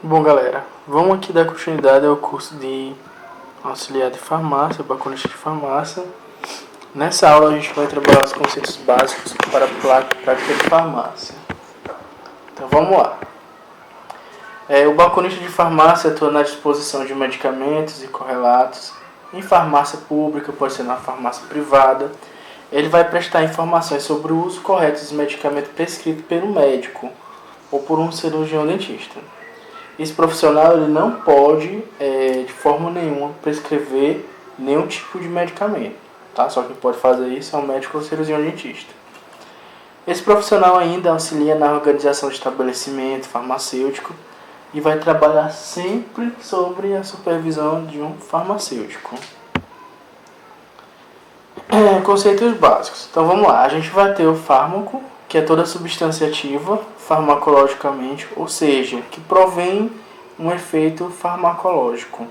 Bom, galera, vamos aqui dar continuidade ao curso de auxiliar de farmácia, balconista de farmácia. Nessa aula a gente vai trabalhar os conceitos básicos para a prática de farmácia. Então vamos lá. O balconista de farmácia atua na disposição de medicamentos e correlatos em farmácia pública, pode ser na farmácia privada. Ele vai prestar informações sobre o uso correto dos medicamentos prescritos pelo médico ou por um cirurgião dentista. Esse profissional ele não pode, de forma nenhuma, prescrever nenhum tipo de medicamento, tá? Só quem pode fazer isso é o médico ou o cirurgião dentista. Esse profissional ainda auxilia na organização de estabelecimento farmacêutico e vai trabalhar sempre sobre a supervisão de um farmacêutico. Conceitos básicos. Então vamos lá, a gente vai ter o fármaco, que é toda substância ativa farmacologicamente, ou seja, que provém um efeito farmacológico,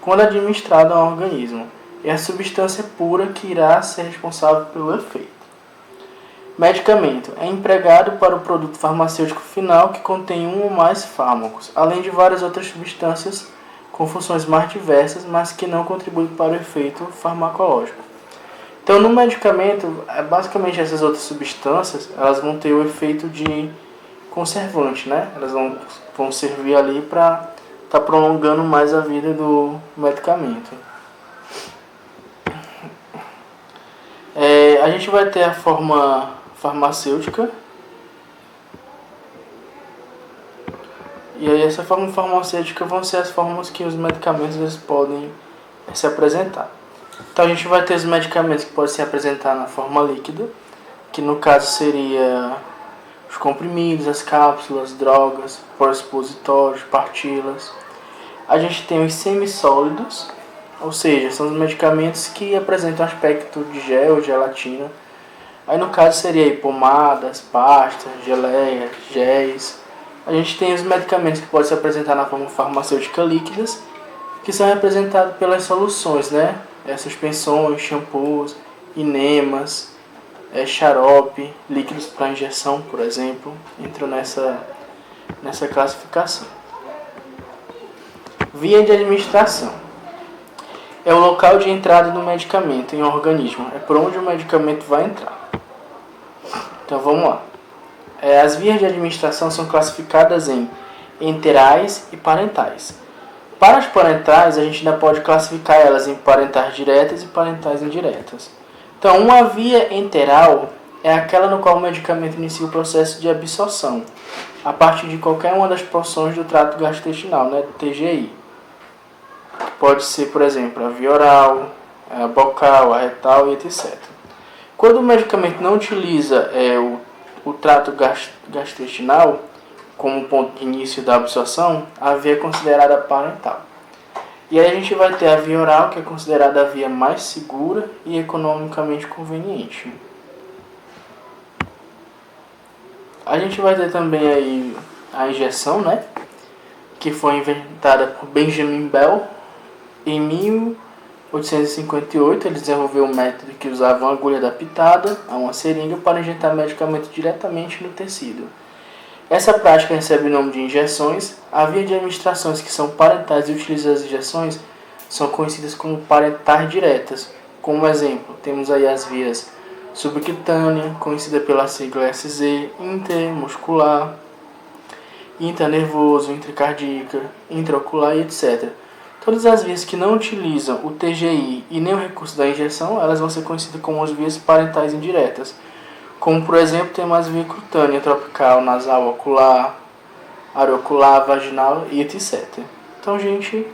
quando administrado ao organismo. É a substância pura que irá ser responsável pelo efeito. Medicamento é empregado para o produto farmacêutico final que contém um ou mais fármacos, além de várias outras substâncias com funções mais diversas, mas que não contribuem para o efeito farmacológico. Então, no medicamento, basicamente essas outras substâncias, elas vão ter o efeito de conservante, né? Elas vão servir ali para estar prolongando mais a vida do medicamento. A gente vai ter a forma farmacêutica. E aí essa forma farmacêutica vão ser as formas que os medicamentos eles podem se apresentar. Então a gente vai ter os medicamentos que podem se apresentar na forma líquida, que no caso seria os comprimidos, as cápsulas, drogas, pós-supositórios, partículas. A gente tem os semissólidos, ou seja, são os medicamentos que apresentam aspecto de gel, gelatina. Aí no caso seria pomadas, pastas, geleias, géis. A gente tem os medicamentos que podem se apresentar na forma farmacêutica líquidas, que são representados pelas soluções, né? Suspensões, shampoos, enemas, xarope, líquidos para injeção, por exemplo, entram nessa classificação. Via de administração. É o local de entrada do medicamento em um organismo. É por onde o medicamento vai entrar. Então vamos lá. As vias de administração são classificadas em enterais e parentais. Para as parentais, a gente ainda pode classificar elas em parentais diretas e parentais indiretas. Então, uma via enteral é aquela no qual o medicamento inicia o processo de absorção, a partir de qualquer uma das porções do trato gastrointestinal, né, do TGI. Pode ser, por exemplo, a via oral, a bocal, a retal e etc. Quando o medicamento não utiliza o trato gastrointestinal, como ponto de início da absorção, a via é considerada parental. E aí a gente vai ter a via oral, que é considerada a via mais segura e economicamente conveniente. A gente vai ter também aí a injeção, né? Que foi inventada por Benjamin Bell em 1858. Ele desenvolveu um método que usava uma agulha adaptada a uma seringa para injetar medicamento diretamente no tecido. Essa prática recebe o nome de injeções. A via de administrações que são parentais e utilizam as injeções são conhecidas como parentais diretas. Como exemplo, temos aí as vias subcutânea, conhecida pela sigla SZ, intermuscular, internervoso, intracardíaca, intraocular e etc. Todas as vias que não utilizam o TGI e nem o recurso da injeção, elas vão ser conhecidas como as vias parentais indiretas. Como, por exemplo, temos as vias cutânea, tropical, nasal, ocular, areocular, vaginal e etc. Então, gente,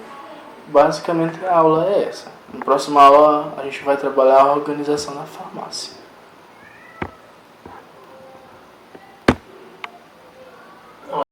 basicamente a aula é essa. Na próxima aula, a gente vai trabalhar a organização da farmácia.